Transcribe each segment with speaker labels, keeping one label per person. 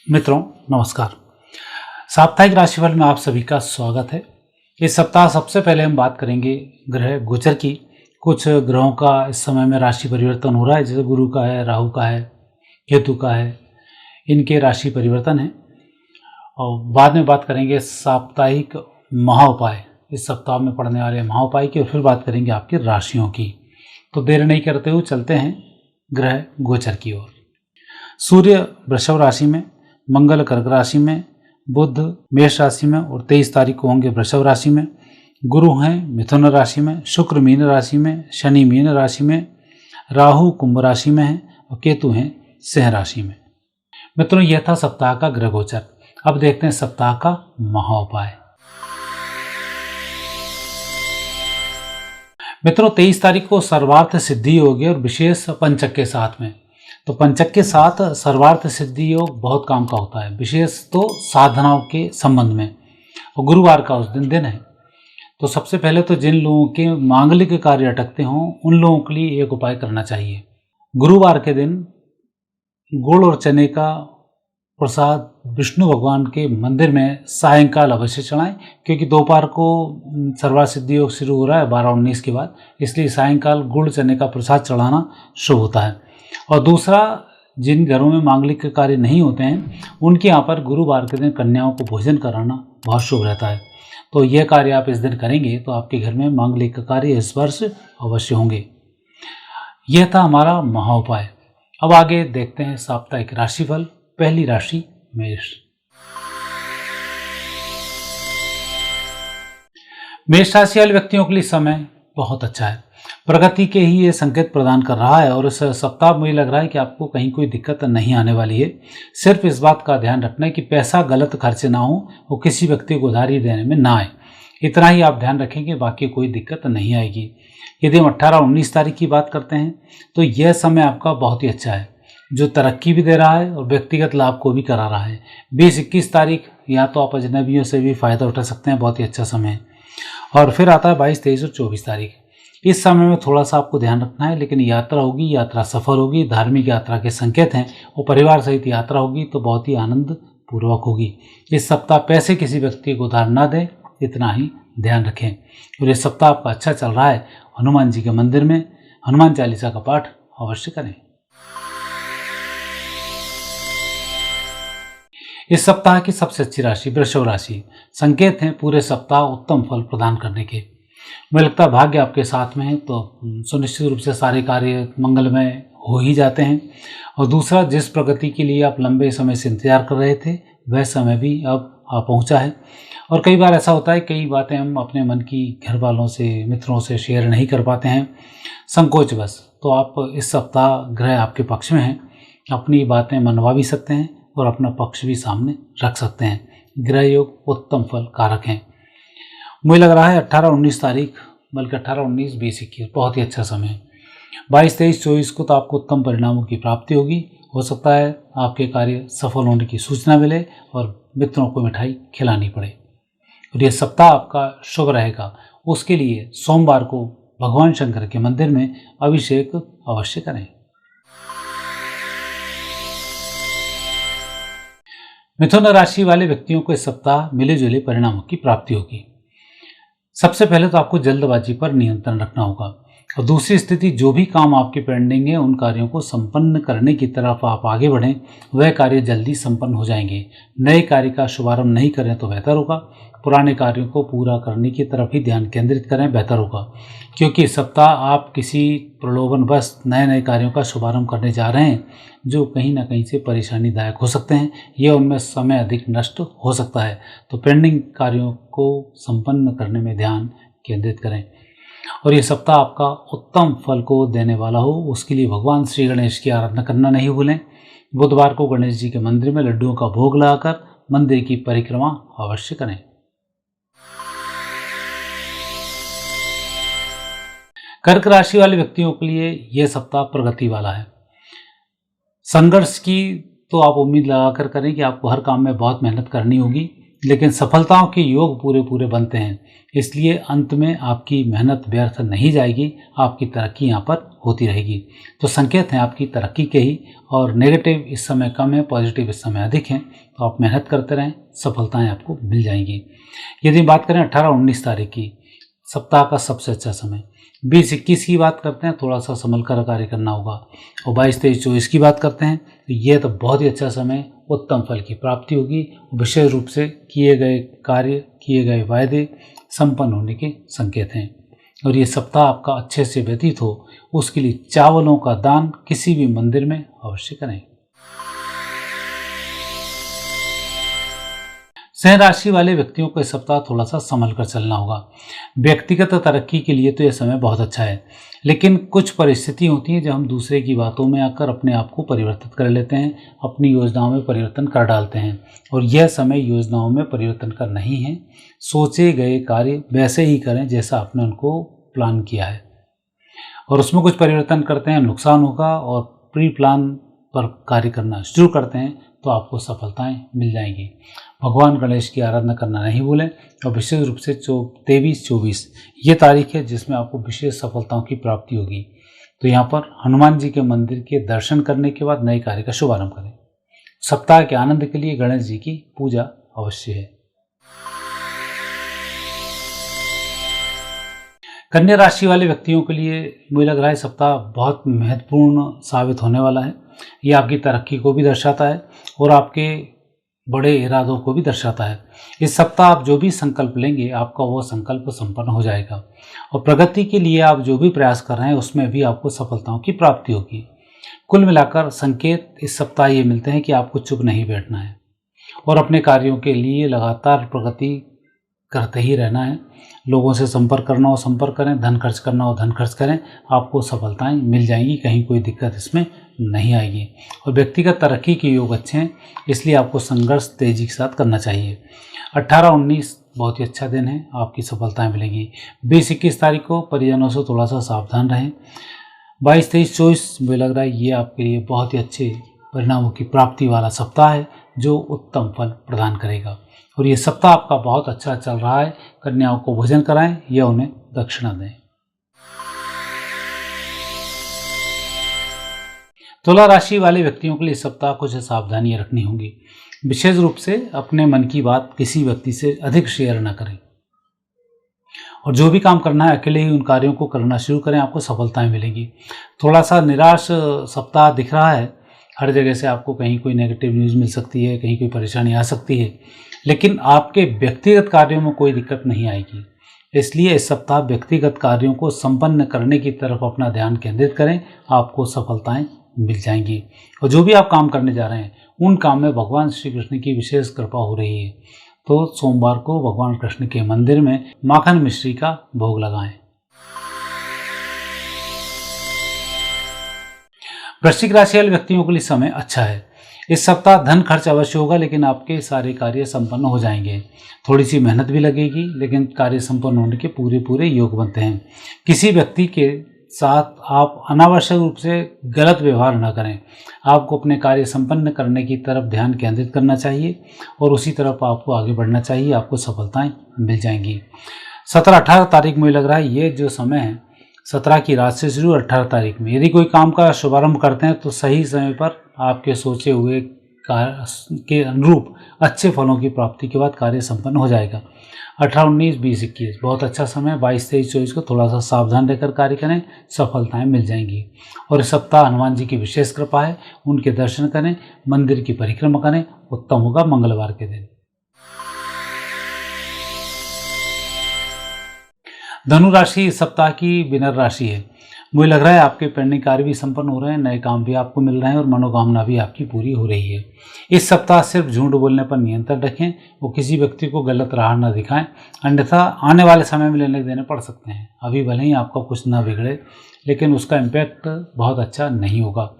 Speaker 1: मित्रों नमस्कार। साप्ताहिक राशिफल में आप सभी का स्वागत है। इस सप्ताह सबसे पहले हम बात करेंगे ग्रह गोचर की। कुछ ग्रहों का इस समय में राशि परिवर्तन हो रहा है, जैसे गुरु का है, राहु का है, केतु का है, इनके राशि परिवर्तन है। और बाद में बात करेंगे साप्ताहिक महाउपाय, इस सप्ताह में पढ़ने वाले महाउपाय की, और फिर बात करेंगे आपकी राशियों की। तो देर नहीं करते हुए चलते हैं ग्रह गोचर की ओर। सूर्य वृषभ राशि में, मंगल कर्क राशि में, बुध मेष राशि में और 23 तारीख को होंगे वृषभ राशि में। गुरु हैं मिथुन राशि में, शुक्र मीन राशि में, शनि मीन राशि में, राहु कुंभ राशि में है और केतु हैं सिंह राशि में। मित्रों यह था सप्ताह का ग्रह गोचर। अब देखते हैं सप्ताह का महाउपाय। मित्रों 23 तारीख को सर्वार्थ सिद्धि योग और विशेष पंचक के साथ में। तो पंचक के साथ सर्वार्थ सिद्धि योग बहुत काम का होता है, विशेष तो साधनाओं के संबंध में, और गुरुवार का उस दिन है। तो सबसे पहले तो जिन लोगों के मांगलिक कार्य अटकते हों उन लोगों के लिए एक उपाय करना चाहिए। गुरुवार के दिन गुड़ और चने का प्रसाद विष्णु भगवान के मंदिर में सायंकाल अवश्य चढ़ाएं, क्योंकि दोपहर को सर्वार्थ सिद्धि योग शुरू हो रहा है 12-19 के बाद, इसलिए सायंकाल गुड़ चने का प्रसाद चढ़ाना शुभ होता है। और दूसरा, जिन घरों में मांगलिक कार्य नहीं होते हैं उनके यहाँ पर गुरुवार के दिन कन्याओं को भोजन कराना बहुत शुभ रहता है। तो यह कार्य आप इस दिन करेंगे तो आपके घर में मांगलिक कार्य इस वर्ष अवश्य होंगे। यह था हमारा महाउपाय। अब आगे देखते हैं साप्ताहिक राशिफल। पहली राशि मेष। मेष राशि वाले व्यक्तियों के लिए समय बहुत अच्छा है, प्रगति के ही ये संकेत प्रदान कर रहा है। और इस सप्ताह मुझे लग रहा है कि आपको कहीं कोई दिक्कत नहीं आने वाली है। सिर्फ इस बात का ध्यान रखना है कि पैसा गलत खर्च ना हो और किसी व्यक्ति को उधारी देने में ना आए, इतना ही आप ध्यान रखेंगे, बाकी कोई दिक्कत नहीं आएगी। यदि हम 18-19 तारीख की बात करते हैं तो यह समय आपका बहुत ही अच्छा है, जो तरक्की भी दे रहा है और व्यक्तिगत लाभ को भी करा रहा है। 20-21 तारीख या तो आप अजनबियों से भी फायदा उठा सकते हैं, बहुत ही अच्छा समय है। और फिर आता है 22, 23 और 24 तारीख। इस समय में थोड़ा सा आपको ध्यान रखना है, लेकिन यात्रा होगी, यात्रा सफल होगी, धार्मिक यात्रा के संकेत हैं, और परिवार सहित यात्रा होगी तो बहुत ही आनंद पूर्वक होगी। इस सप्ताह पैसे किसी व्यक्ति को उधार ना दें, इतना ही ध्यान रखें। और ये सप्ताह आपका अच्छा चल रहा है, हनुमान जी के मंदिर में हनुमान चालीसा का पाठ अवश्य करें। इस सप्ताह की सबसे अच्छी राशि वृषभ राशि। संकेत हैं पूरे सप्ताह उत्तम फल प्रदान करने के। मुझे लगता है भाग्य आपके साथ में है, तो सुनिश्चित रूप से सारे कार्य मंगलमय हो ही जाते हैं। और दूसरा, जिस प्रगति के लिए आप लंबे समय से इंतजार कर रहे थे वह समय भी अब पहुंचा है। और कई बार ऐसा होता है, कई बातें हम अपने मन की घर वालों से, मित्रों से शेयर नहीं कर पाते हैं संकोचवश। तो आप इस सप्ताह ग्रह आपके पक्ष में हैं, अपनी बातें मनवा भी सकते हैं और अपना पक्ष भी सामने रख सकते हैं। ग्रह योग उत्तम फल कारक हैं। मुझे लग रहा है 18-19 तारीख, बल्कि 18-19, 20-21 बहुत ही अच्छा समय है। 22, 23, 24 को तो आपको उत्तम परिणामों की प्राप्ति होगी। हो सकता है आपके कार्य सफल होने की सूचना मिले और मित्रों को मिठाई खिलानी पड़े। और यह सप्ताह आपका शुभ रहेगा, उसके लिए सोमवार को भगवान शंकर के मंदिर में अभिषेक अवश्य करें। मिथुन राशि वाले व्यक्तियों को इस सप्ताह मिले जुले परिणामों की प्राप्ति होगी। सबसे पहले तो आपको जल्दबाजी पर नियंत्रण रखना होगा, और दूसरी स्थिति, जो भी काम आपके पेंडिंग है उन कार्यों को संपन्न करने की तरफ आप आगे बढ़ें, वह कार्य जल्दी संपन्न हो जाएंगे। नए कार्य का शुभारंभ नहीं करें तो बेहतर होगा। पुराने कार्यों को पूरा करने की तरफ ही ध्यान केंद्रित करें, बेहतर होगा। क्योंकि इस सप्ताह आप किसी प्रलोभनवश नए कार्यों का शुभारंभ करने जा रहे हैं जो कहीं ना कहीं से परेशानीदायक हो सकते हैं, यह उनमें समय अधिक नष्ट हो सकता है। तो पेंडिंग कार्यों को संपन्न करने में ध्यान केंद्रित करें। और ये सप्ताह आपका उत्तम फल को देने वाला हो, उसके लिए भगवान श्री गणेश की आराधना करना नहीं भूलें। बुधवार को गणेश जी के मंदिर में लड्डुओं का भोग लगाकर मंदिर की परिक्रमा अवश्य करें। कर्क राशि वाले व्यक्तियों के लिए यह सप्ताह प्रगति वाला है। संघर्ष की तो आप उम्मीद लगाकर करें कि आपको हर काम में बहुत मेहनत करनी होगी, लेकिन सफलताओं के योग पूरे पूरे बनते हैं, इसलिए अंत में आपकी मेहनत व्यर्थ नहीं जाएगी, आपकी तरक्की यहाँ पर होती रहेगी। तो संकेत हैं आपकी तरक्की के ही, और नेगेटिव इस समय कम है, पॉजिटिव इस समय अधिक हैं। तो आप मेहनत करते रहें, सफलताएं आपको मिल जाएंगी। यदि बात करें 18-19 तारीख की, सप्ताह का सबसे अच्छा समय। 20-21 की बात करते हैं, थोड़ा सा संभल कर कार्य करना होगा। और 22-23-24 की बात करते हैं तो ये तो बहुत ही अच्छा समय, उत्तम फल की प्राप्ति होगी। विशेष रूप से किए गए कार्य, किए गए वायदे संपन्न होने के संकेत हैं। और ये सप्ताह आपका अच्छे से व्यतीत हो, उसके लिए चावलों का दान किसी भी मंदिर में अवश्य करें। सिंह राशि वाले व्यक्तियों को इस सप्ताह थोड़ा सा संभल कर चलना होगा। व्यक्तिगत तरक्की के लिए तो यह समय बहुत अच्छा है, लेकिन कुछ परिस्थिति होती हैं जब हम दूसरे की बातों में आकर अपने आप को परिवर्तित कर लेते हैं, अपनी योजनाओं में परिवर्तन कर डालते हैं। और यह समय योजनाओं में परिवर्तन का नहीं है। सोचे गए कार्य वैसे ही करें जैसा आपने उनको प्लान किया है, और उसमें कुछ परिवर्तन करते हैं नुकसान होगा, और प्री प्लान पर कार्य करना शुरू करते हैं तो आपको सफलताएं मिल जाएंगी। भगवान गणेश की आराधना करना नहीं भूलें, और विशेष रूप से 23-24 ये तारीख है जिसमें आपको विशेष सफलताओं की प्राप्ति होगी। तो यहाँ पर हनुमान जी के मंदिर के दर्शन करने के बाद नए कार्य का शुभारंभ करें। सप्ताह के आनंद के लिए गणेश जी की पूजा अवश्य है। कन्या राशि वाले व्यक्तियों के लिए मुझे लग रहा है सप्ताह बहुत महत्वपूर्ण साबित होने वाला है। ये आपकी तरक्की को भी दर्शाता है और आपके बड़े इरादों को भी दर्शाता है। इस सप्ताह आप जो भी संकल्प लेंगे, आपका वो संकल्प संपन्न हो जाएगा, और प्रगति के लिए आप जो भी प्रयास कर रहे हैं उसमें भी आपको सफलताओं की प्राप्ति होगी। कुल मिलाकर संकेत इस सप्ताह ये मिलते हैं कि आपको चुप नहीं बैठना है और अपने कार्यों के लिए लगातार प्रगति करते ही रहना है। लोगों से संपर्क करना हो संपर्क करें, धन खर्च करना हो धन खर्च करें, आपको सफलताएं मिल जाएंगी, कहीं कोई दिक्कत इसमें नहीं आएगी। और व्यक्तिगत तरक्की के योग अच्छे हैं, इसलिए आपको संघर्ष तेजी के साथ करना चाहिए। 18-19 बहुत ही अच्छा दिन है, आपकी सफलताएं मिलेंगी। 20-21 तारीख को परिजनों से थोड़ा सा सावधान रहें। 22-23-24 मुझे लग रहा है ये आपके लिए बहुत ही अच्छे परिणामों की प्राप्ति वाला सप्ताह है जो उत्तम फल प्रदान करेगा। और ये सप्ताह आपका बहुत अच्छा चल रहा है। कन्याओं को भोजन कराएं या उन्हें दक्षिणा दें। तुला राशि वाले व्यक्तियों के लिए सप्ताह कुछ सावधानियां रखनी होंगी। विशेष रूप से अपने मन की बात किसी व्यक्ति से अधिक शेयर न करें, और जो भी काम करना है अकेले ही उन कार्यों को करना शुरू करें, आपको सफलताएं मिलेंगी। थोड़ा सा निराश सप्ताह दिख रहा है, हर जगह से आपको कहीं कोई नेगेटिव न्यूज़ मिल सकती है, कहीं कोई परेशानी आ सकती है, लेकिन आपके व्यक्तिगत कार्यों में कोई दिक्कत नहीं आएगी। इसलिए इस सप्ताह व्यक्तिगत कार्यों को संपन्न करने की तरफ अपना ध्यान केंद्रित करें, आपको सफलताएं मिल जाएंगी। और जो भी आप काम करने जा रहे हैं उन काम में भगवान श्री कृष्ण की विशेष कृपा हो रही है। तो सोमवार को भगवान कृष्ण के मंदिर में माखन मिश्री का भोग लगाएं। वृश्चिक राशि वाले व्यक्तियों के लिए समय अच्छा है। इस सप्ताह धन खर्च अवश्य होगा, लेकिन आपके सारे कार्य संपन्न हो जाएंगे। थोड़ी सी मेहनत भी लगेगी, लेकिन कार्य संपन्न होने के पूरे पूरे योग बनते हैं। किसी व्यक्ति के साथ आप अनावश्यक रूप से गलत व्यवहार न करें। आपको अपने कार्य संपन्न करने की तरफ ध्यान केंद्रित करना चाहिए और उसी तरफ आपको आगे बढ़ना चाहिए, आपको सफलताएं मिल जाएंगी। 17-18 तारीख में लग रहा है ये जो समय है 17 की रात से शुरू 18 तारीख में यदि कोई काम का शुभारंभ करते हैं तो सही समय पर आपके सोचे हुए कार्य के अनुरूप अच्छे फलों की प्राप्ति के बाद कार्य संपन्न हो जाएगा। 18-19 20-21 बहुत अच्छा समय। 22-23-24 को थोड़ा सा सावधान रहकर कार्य करें, सफलताएं मिल जाएंगी। और इस सप्ताह हनुमान जी की विशेष कृपा है, उनके दर्शन करें, मंदिर की परिक्रमा करें, उत्तम होगा मंगलवार के दिन। धनु राशि इस सप्ताह की विनर राशि है। मुझे लग रहा है आपके पेंडिंग कार्य भी संपन्न हो रहे हैं, नए काम भी आपको मिल रहे हैं और मनोकामना भी आपकी पूरी हो रही है। इस सप्ताह सिर्फ झूठ बोलने पर नियंत्रण रखें, वो किसी व्यक्ति को गलत राह न दिखाएं, अन्यथा आने वाले समय में लेने देने पड़ सकते हैं। अभी भले ही आपका कुछ न बिगड़े, लेकिन उसका इम्पैक्ट बहुत अच्छा नहीं होगा।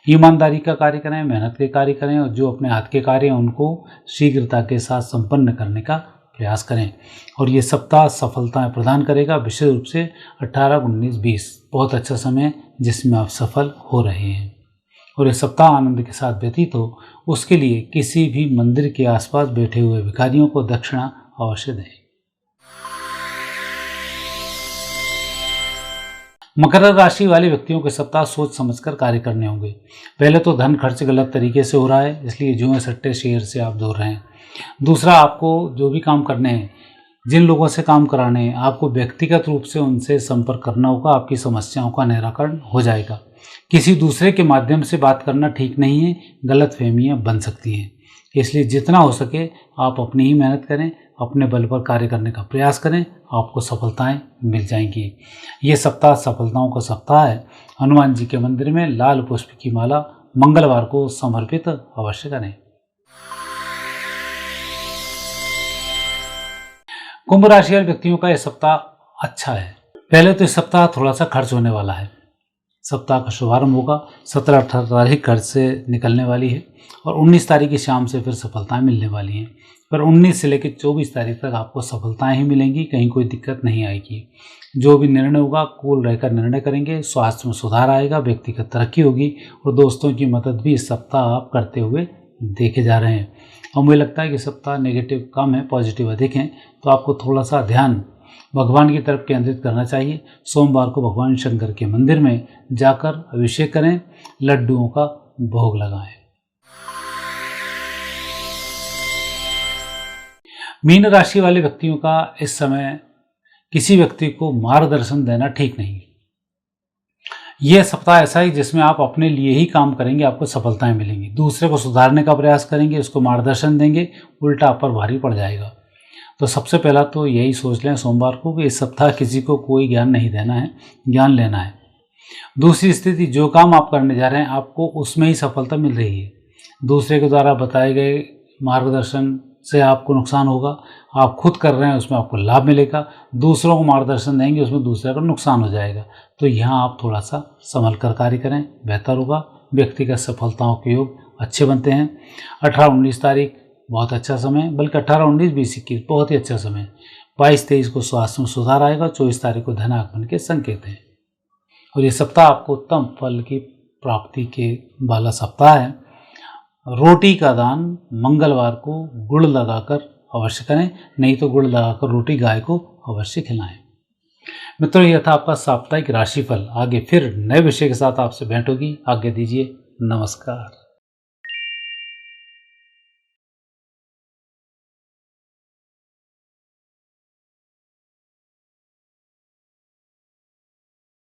Speaker 1: ईमानदारी का कार्य करें, मेहनत के कार्य करें और जो अपने हाथ के कार्य हैं उनको शीघ्रता के साथ संपन्न करने का प्रयास करें। और ये सप्ताह सफलताएं प्रदान करेगा, विशेष रूप से 18-19-20 बहुत अच्छा समय जिसमें आप सफल हो रहे हैं। और ये सप्ताह आनंद के साथ व्यतीत हो, उसके लिए किसी भी मंदिर के आसपास बैठे हुए भिखारियों को दक्षिणा अवश्य दें। मकर राशि वाले व्यक्तियों के सप्ताह सोच समझकर कार्य करने होंगे। पहले तो धन खर्च गलत तरीके से हो रहा है, इसलिए जुए सट्टे शेयर से आप दूर रहें। दूसरा, आपको जो भी काम करने हैं, जिन लोगों से काम कराने हैं, आपको व्यक्तिगत रूप से उनसे संपर्क करना होगा, आपकी समस्याओं का निराकरण हो जाएगा। किसी दूसरे के माध्यम से बात करना ठीक नहीं है, गलतफहमियां बन सकती हैं। इसलिए जितना हो सके आप अपनी ही मेहनत करें, अपने बल पर कार्य करने का प्रयास करें, आपको सफलताएं मिल जाएंगी। ये सप्ताह सफलताओं का सप्ताह है। हनुमान जी के मंदिर में लाल पुष्प की माला मंगलवार को समर्पित अवश्य करें। कुंभ राशि वाले व्यक्तियों का यह सप्ताह अच्छा है। पहले तो इस सप्ताह थोड़ा सा खर्च होने वाला है। सप्ताह का शुभारंभ होगा 17-18 तारीख खर्च से निकलने वाली है और 19 तारीख की शाम से फिर सफलताएं मिलने वाली हैं। पर 19 से लेकर 24 तारीख तक आपको सफलताएं ही मिलेंगी, कहीं कोई दिक्कत नहीं आएगी। जो भी निर्णय होगा कूल रहकर निर्णय करेंगे, स्वास्थ्य में सुधार आएगा, व्यक्तिगत तरक्की होगी और दोस्तों की मदद भी इस सप्ताह आप करते हुए देखे जा रहे हैं। और मुझे लगता है कि सप्ताह नेगेटिव कम है, पॉजिटिव अधिक हैं, तो आपको थोड़ा सा ध्यान भगवान की तरफ केंद्रित करना चाहिए। सोमवार को भगवान शंकर के मंदिर में जाकर अभिषेक करें, लड्डुओं का भोग लगाएं। मीन राशि वाले व्यक्तियों का इस समय किसी व्यक्ति को मार्गदर्शन देना ठीक नहीं। यह सप्ताह ऐसा है जिसमें आप अपने लिए ही काम करेंगे, आपको सफलताएं मिलेंगी। दूसरे को सुधारने का प्रयास करेंगे, उसको मार्गदर्शन देंगे, उल्टा आप पर भारी पड़ जाएगा। तो सबसे पहला तो यही सोच लें सोमवार को कि इस सप्ताह किसी को कोई ज्ञान नहीं देना है, ज्ञान लेना है। दूसरी स्थिति, जो काम आप करने जा रहे हैं आपको उसमें ही सफलता मिल रही है। दूसरे के द्वारा बताए गए मार्गदर्शन से आपको नुकसान होगा, आप खुद कर रहे हैं उसमें आपको लाभ मिलेगा। दूसरों को मार्गदर्शन देंगे उसमें दूसरे को नुकसान हो जाएगा। तो यहाँ आप थोड़ा सा संभल कर कार्य करें, बेहतर होगा। व्यक्तिगत सफलताओं के योग अच्छे बनते हैं। 18-19 तारीख बहुत अच्छा समय, बल्कि 18-19-20-21 बहुत ही अच्छा समय। 22-23 को स्वास्थ्य में सुधार आएगा। 24 तारीख को धन आगमन के संकेत हैं और ये सप्ताह आपको उत्तम फल की प्राप्ति के वाला सप्ताह है। रोटी का दान मंगलवार को गुड़ लगाकर अवश्य करें, नहीं तो गुड़ लगाकर रोटी गाय को अवश्य खिलाएं। मित्रों, यह था आपका साप्ताहिक राशिफल। आगे फिर नए विषय के साथ आपसे भेंट होगी। आज्ञा दीजिए, नमस्कार।